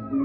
Hello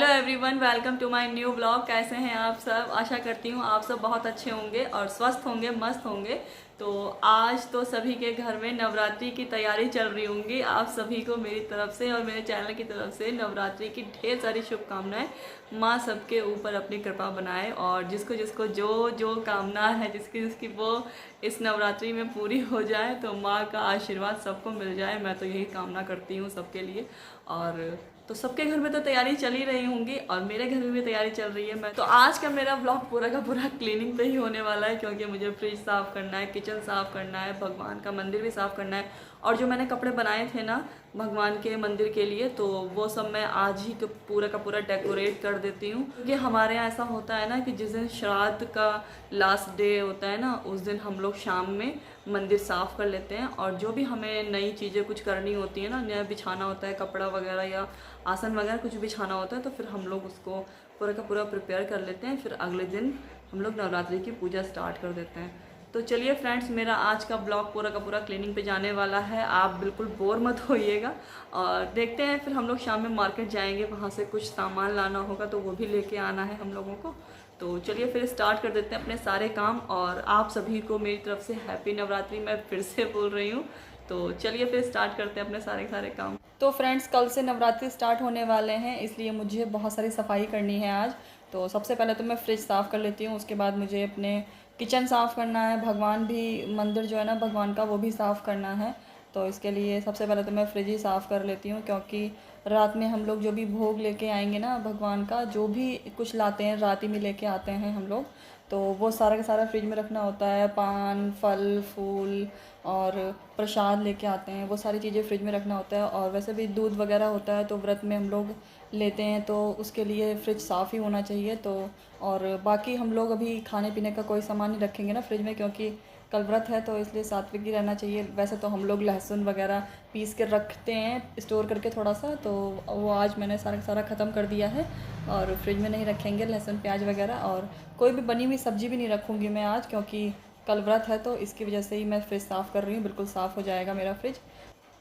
everyone, welcome to my new blog. कैसे हैं आप सब? आशा करती हूँ आप सब बहुत अच्छे होंगे और स्वस्थ होंगे, मस्त होंगे। तो आज तो सभी के घर में नवरात्रि की तैयारी चल रही होंगी। आप सभी को मेरी तरफ से और मेरे चैनल की तरफ से नवरात्रि की ढेर सारी शुभकामनाएं। माँ सबके ऊपर अपनी कृपा बनाए और जिसको जिसको जो जो कामना है, जिसकी जिसकी वो इस नवरात्रि में पूरी हो जाए, तो माँ का आशीर्वाद सबको मिल जाए। मैं तो यही कामना करती हूँ सबके लिए। और तो सबके घर में तो तैयारी चल ही रही होंगी और मेरे घर में भी तैयारी चल रही है। मैं तो आज का मेरा ब्लॉग पूरा का पूरा क्लीनिंग पे ही होने वाला है, क्योंकि मुझे फ्रिज साफ़ करना है, किचन साफ़ करना है, भगवान का मंदिर भी साफ़ करना है। और जो मैंने कपड़े बनाए थे ना भगवान के मंदिर के लिए, तो वो सब मैं आज ही पूरा का पूरा डेकोरेट कर देती हूँ। क्योंकि हमारे यहाँ ऐसा होता है ना कि जिस दिन श्राद्ध का लास्ट डे होता है ना, उस दिन हम लोग शाम में मंदिर साफ़ कर लेते हैं। और जो भी हमें नई चीज़ें कुछ करनी होती है ना, नया बिछाना होता है कपड़ा वगैरह या आसन वगैरह कुछ बिछाना होता है, तो फिर हम लोग उसको पूरा का पूरा प्रिपेयर कर लेते हैं। फिर अगले दिन हम लोग नवरात्रि की पूजा स्टार्ट कर देते हैं। तो चलिए फ्रेंड्स, मेरा आज का ब्लॉग पूरा का पूरा क्लीनिंग पे जाने वाला है। आप बिल्कुल बोर मत होइएगा और देखते हैं। फिर हम लोग शाम में मार्केट जाएंगे, वहाँ से कुछ सामान लाना होगा तो वो भी लेके आना है हम लोगों को। तो चलिए फिर स्टार्ट कर देते हैं अपने सारे काम। और आप सभी को मेरी तरफ से हैप्पी नवरात्रि मैं फिर से बोल रही हूँ। तो चलिए फिर स्टार्ट करते हैं अपने सारे सारे काम। तो फ्रेंड्स, कल से नवरात्रि स्टार्ट होने वाले हैं, इसलिए मुझे बहुत सारी सफाई करनी है आज। तो सबसे पहले तो मैं फ्रिज साफ़ कर लेती हूँ, उसके बाद मुझे अपने किचन साफ़ करना है, भगवान भी मंदिर जो है ना भगवान का, वो भी साफ़ करना है। तो इसके लिए सबसे पहले तो मैं फ्रिज ही साफ़ कर लेती हूँ, क्योंकि रात में हम लोग जो भी भोग लेके आएंगे ना भगवान का, जो भी कुछ लाते हैं रात ही में लेके आते हैं हम लोग, तो वो सारा का सारा फ्रिज में रखना होता है। पान, फल, फूल और प्रसाद लेके आते हैं, वो सारी चीज़ें फ्रिज में रखना होता है। और वैसे भी दूध वगैरह होता है तो व्रत में हम लोग लेते हैं, तो उसके लिए फ्रिज साफ़ ही होना चाहिए। तो और बाकी हम लोग अभी खाने पीने का कोई सामान नहीं रखेंगे ना फ्रिज में, क्योंकि कल व्रत है, तो इसलिए सात्विक ही रहना चाहिए। वैसे तो हम लोग लहसुन वगैरह पीस के रखते हैं स्टोर करके थोड़ा सा, तो वो आज मैंने सारा सारा ख़त्म कर दिया है और फ्रिज में नहीं रखेंगे लहसुन प्याज वगैरह। और कोई भी बनी हुई सब्ज़ी भी नहीं रखूँगी मैं आज, क्योंकि कल व्रत है, तो इसकी वजह से ही मैं फ्रिज साफ़ कर रही हूँ। बिल्कुल साफ़ हो जाएगा मेरा फ्रिज।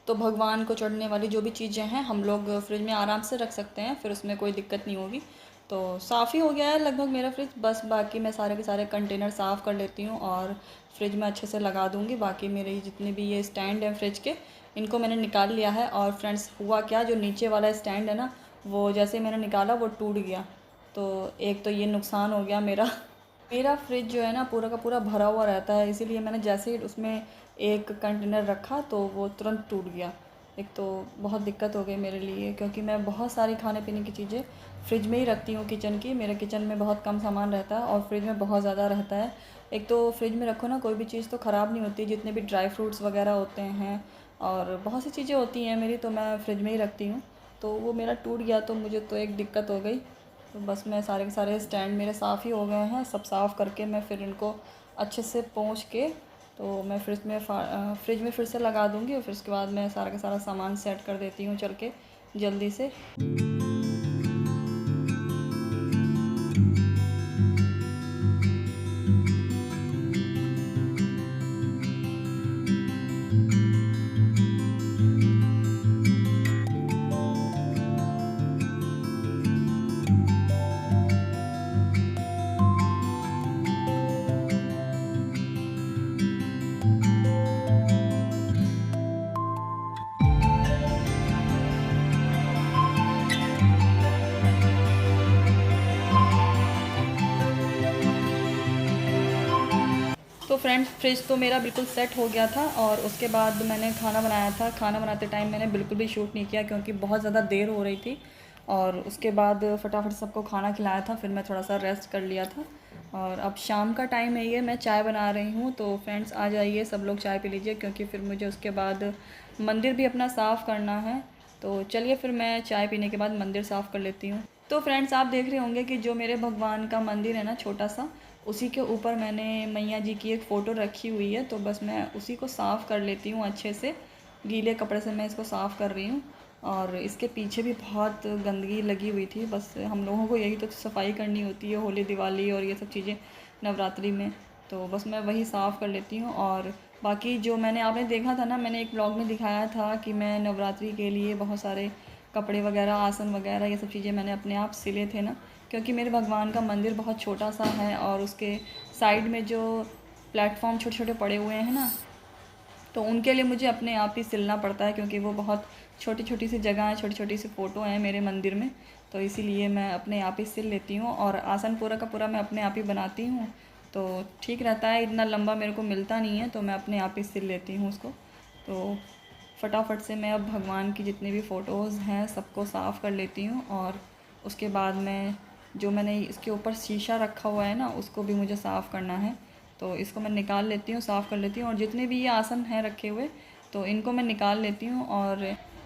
तो भगवान को चढ़ने वाली जो भी चीज़ें हैं हम लोग फ्रिज में आराम से रख सकते हैं, फिर उसमें कोई दिक्कत नहीं होगी। तो साफ़ ही हो गया है लगभग मेरा फ्रिज, बस बाकी मैं सारे के सारे कंटेनर साफ़ कर लेती हूँ और फ्रिज में अच्छे से लगा दूँगी। बाकी मेरे जितने भी ये स्टैंड हैं फ्रिज के, इनको मैंने निकाल लिया है। और फ्रेंड्स, हुआ क्या, जो नीचे वाला स्टैंड है ना, वो जैसे मैंने निकाला वो टूट गया। तो एक तो ये नुकसान हो गया मेरा। मेरा फ्रिज जो है ना पूरा का पूरा भरा हुआ रहता है, इसीलिए मैंने जैसे ही उसमें एक कंटेनर रखा तो वो तुरंत टूट गया। एक तो बहुत दिक्कत हो गई मेरे लिए, क्योंकि मैं बहुत सारी खाने पीने की चीज़ें फ्रिज में ही रखती हूँ किचन की। मेरे किचन में बहुत कम सामान रहता है और फ्रिज में बहुत ज़्यादा रहता है। एक तो फ्रिज में रखो ना कोई भी चीज़ तो ख़राब नहीं होती, जितने भी ड्राई फ्रूट्स वगैरह होते हैं और बहुत सी चीज़ें होती हैं मेरी, तो मैं फ्रिज में ही रखती हूँ। तो वो मेरा टूट गया तो मुझे तो एक दिक्कत हो गई। तो बस मैं सारे के सारे स्टैंड मेरे साफ़ ही हो गए हैं। सब साफ़ करके मैं फिर इनको अच्छे से पोंछ के तो मैं फ्रिज में फिर से लगा दूँगी। और फिर उसके बाद मैं सारा का सारा सामान सेट कर देती हूँ चल के जल्दी से। तो फ्रेंड्स, फ्रिज तो मेरा बिल्कुल सेट हो गया था और उसके बाद मैंने खाना बनाया था। खाना बनाते टाइम मैंने बिल्कुल भी शूट नहीं किया, क्योंकि बहुत ज़्यादा देर हो रही थी। और उसके बाद फटाफट सबको खाना खिलाया था, फिर मैं थोड़ा सा रेस्ट कर लिया था। और अब शाम का टाइम है, ये मैं चाय बना रही हूँ। तो फ्रेंड्स आ जाइए, सब लोग चाय पी लीजिए, क्योंकि फिर मुझे उसके बाद मंदिर भी अपना साफ़ करना है। तो चलिए फिर मैं चाय पीने के बाद मंदिर साफ़ कर लेती हूँ। तो फ्रेंड्स, आप देख रहे होंगे कि जो मेरे भगवान का मंदिर है ना छोटा सा, उसी के ऊपर मैंने मैया जी की एक फ़ोटो रखी हुई है। तो बस मैं उसी को साफ़ कर लेती हूँ अच्छे से, गीले कपड़े से मैं इसको साफ़ कर रही हूँ। और इसके पीछे भी बहुत गंदगी लगी हुई थी। बस हम लोगों को यही तो सफाई करनी होती है होली दिवाली और ये सब चीज़ें नवरात्रि में। तो बस मैं वही साफ़ कर लेती हूँ। और बाकी जो मैंने आपने देखा था ना, मैंने एक ब्लॉग में दिखाया था कि मैं नवरात्रि के लिए बहुत सारे कपड़े वगैरह, आसन वगैरह, ये सब चीज़ें मैंने अपने आप सिले थे ना, क्योंकि मेरे भगवान का मंदिर बहुत छोटा सा है और उसके साइड में जो प्लेटफॉर्म छोटे छोटे पड़े हुए हैं ना, तो उनके लिए मुझे अपने आप ही सिलना पड़ता है, क्योंकि वो बहुत छोटी छोटी सी जगह है, छोटी छोटी सी फ़ोटो हैं मेरे मंदिर में, तो इसीलिए मैं अपने आप ही सिल लेती हूँ। और आसन पूरा का पूरा मैं अपने आप ही बनाती हूँ, तो ठीक रहता है। इतना लंबा मेरे को मिलता नहीं है, तो मैं अपने आप ही सिल लेती हूँ उसको। तो फटाफट से मैं अब भगवान की जितनी भी फ़ोटोज़ हैं सबको साफ़ कर लेती हूँ, और उसके बाद मैं जो मैंने इसके ऊपर शीशा रखा हुआ है ना, उसको भी मुझे साफ़ करना है, तो इसको मैं निकाल लेती हूँ, साफ़ कर लेती हूँ। और जितने भी ये आसन हैं रखे हुए, तो इनको मैं निकाल लेती हूँ।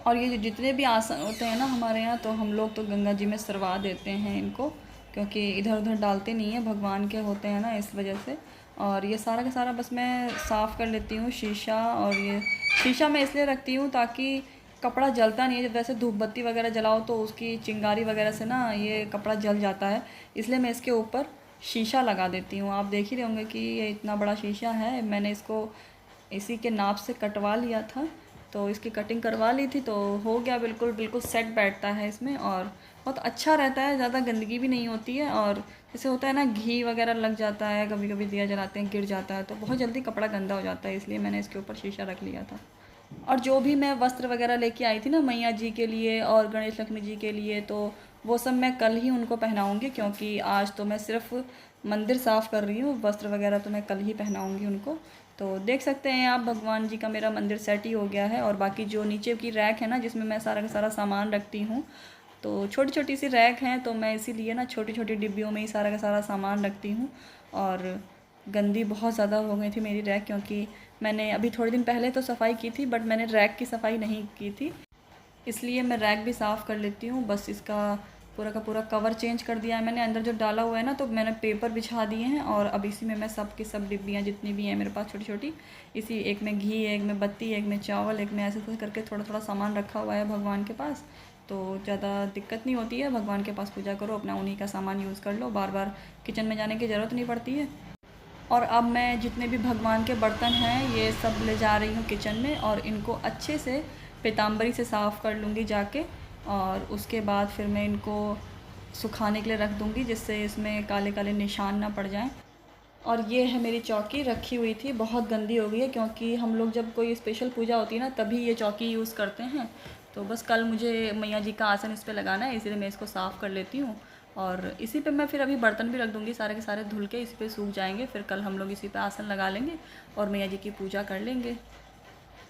और ये जो जितने भी आसन होते हैं ना हमारे यहाँ, तो हम लोग तो गंगा जी में सरवा देते हैं इनको, क्योंकि इधर उधर डालते नहीं हैं, भगवान के होते हैं ना, इस वजह से। और ये सारा का सारा बस मैं साफ़ कर लेती हूँ शीशा। और ये शीशा मैं इसलिए रखती हूँ ताकि कपड़ा जलता नहीं है। जब वैसे धूप बत्ती वगैरह जलाओ तो उसकी चिंगारी वगैरह से ना ये कपड़ा जल जाता है, इसलिए मैं इसके ऊपर शीशा लगा देती हूँ। आप देख ही रहे होंगे कि ये इतना बड़ा शीशा है, मैंने इसको इसी के नाप से कटवा लिया था, तो इसकी कटिंग करवा ली थी, तो हो गया, बिल्कुल बिल्कुल सेट बैठता है इसमें, और बहुत अच्छा रहता है, ज़्यादा गंदगी भी नहीं होती है। और जैसे होता है ना, घी वगैरह लग जाता है, कभी कभी दिया जलाते हैं गिर जाता है, तो बहुत जल्दी कपड़ा गंदा हो जाता है, इसलिए मैंने इसके ऊपर शीशा रख लिया था। और जो भी मैं वस्त्र वगैरह लेके आई थी ना मैया जी के लिए और गणेश लक्ष्मी जी के लिए, तो वो सब मैं कल ही उनको पहनाऊँगी, क्योंकि आज तो मैं सिर्फ मंदिर साफ़ कर रही हूँ, वस्त्र वगैरह तो मैं कल ही पहनाऊँगी उनको। तो देख सकते हैं आप, भगवान जी का मेरा मंदिर सेट ही हो गया है। और बाकी जो नीचे की रैक है ना, जिसमें मैं सारा का सारा सामान रखती हूँ, तो छोटी छोटी सी रैक हैं, तो मैं इसीलिए ना छोटी छोटी डिब्बियों में ही सारा का सारा सामान रखती हूँ। और गंदी बहुत ज़्यादा हो गई थी मेरी रैक, क्योंकि मैंने अभी थोड़े दिन पहले तो सफाई की थी, बट मैंने रैक की सफाई नहीं की थी, इसलिए मैं रैक भी साफ़ कर लेती हूँ। बस इसका पूरा का पूरा कवर चेंज कर दिया है मैंने, अंदर जो डाला हुआ है ना, तो मैंने पेपर बिछा दिए हैं, और अब इसी में मैं सब की सब डिब्बियाँ जितनी भी हैं मेरे पास छोटी छोटी, इसी एक में घी, एक में बत्ती, एक में चावल, एक में ऐसे करके थोड़ा थोड़ा सामान रखा हुआ है भगवान के पास। तो ज़्यादा दिक्कत नहीं होती है, भगवान के पास पूजा करो, अपना उन्हीं का सामान यूज़ कर लो, बार बार किचन में जाने की ज़रूरत नहीं पड़ती है। और अब मैं जितने भी भगवान के बर्तन हैं ये सब ले जा रही हूँ किचन में, और इनको अच्छे से पीताम्बरी से साफ़ कर लूँगी जाके, और उसके बाद फिर मैं इनको सुखाने के लिए रख दूँगी, जिससे इसमें काले काले निशान ना पड़ जाएं। और ये है मेरी चौकी, रखी हुई थी, बहुत गंदी हो गई है, क्योंकि हम लोग जब कोई स्पेशल पूजा होती है ना तभी ये चौकी यूज़ करते हैं। तो बस कल मुझे मैया जी का आसन इस पर लगाना है, इसलिए मैं इसको साफ़ कर लेती हूँ। और इसी पे मैं फिर अभी बर्तन भी रख दूँगी, सारे के सारे धुल के इसी पे सूख जाएंगे, फिर कल हम लोग इसी पे आसन लगा लेंगे और मैया जी की पूजा कर लेंगे।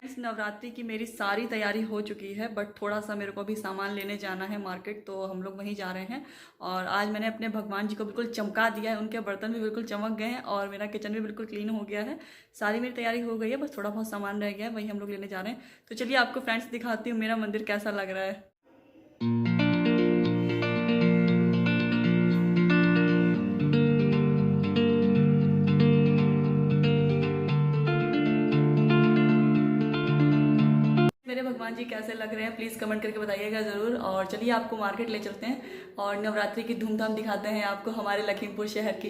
इस नवरात्रि की मेरी सारी तैयारी हो चुकी है, बट थोड़ा सा मेरे को अभी सामान लेने जाना है मार्केट, तो हम लोग वहीं जा रहे हैं। और आज मैंने अपने भगवान जी को बिल्कुल चमका दिया है, उनके बर्तन भी बिल्कुल चमक गए हैं, और मेरा किचन भी बिल्कुल क्लीन हो गया है। सारी मेरी तैयारी हो गई है, बस थोड़ा बहुत सामान रह गया है, वही हम लोग लेने जा रहे हैं। तो चलिए आपको फ्रेंड्स दिखाती हूँ मेरा मंदिर कैसा लग रहा है। मेरे भगवान जी कैसे लग रहे हैं प्लीज़ कमेंट करके बताइएगा ज़रूर। और चलिए आपको मार्केट ले चलते हैं और नवरात्रि की धूमधाम दिखाते हैं आपको हमारे लखीमपुर शहर की।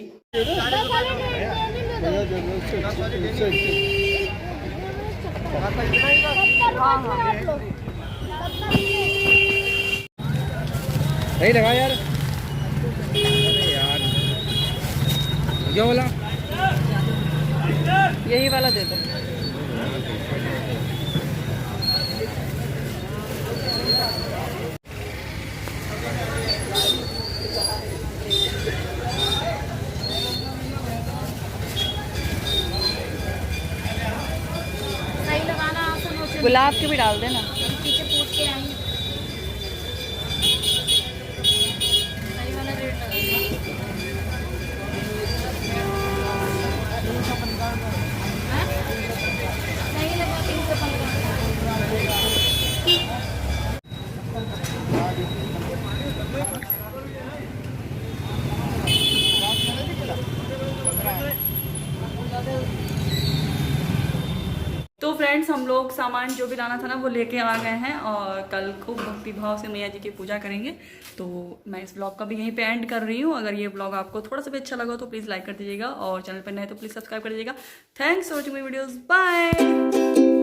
सही लगा यार, यार क्या बोला, यही वाला दे दो। गुलाब के भी डाल देना। पीछे पूछ के आएंगे। सही वाला रेट सही लगा 315। तो फ्रेंड्स हम हम लोग सामान जो भी लाना था ना वो लेके आ गए हैं और कल खूब भक्ति भाव से मैया जी की पूजा करेंगे। तो मैं इस ब्लॉग का भी यहीं पे एंड कर रही हूँ। अगर ये ब्लॉग आपको थोड़ा सा भी अच्छा लगा तो प्लीज़ लाइक कर दीजिएगा और चैनल पर नए तो प्लीज़ सब्सक्राइब कर दीजिएगा। Thanks for watching my videos, bye.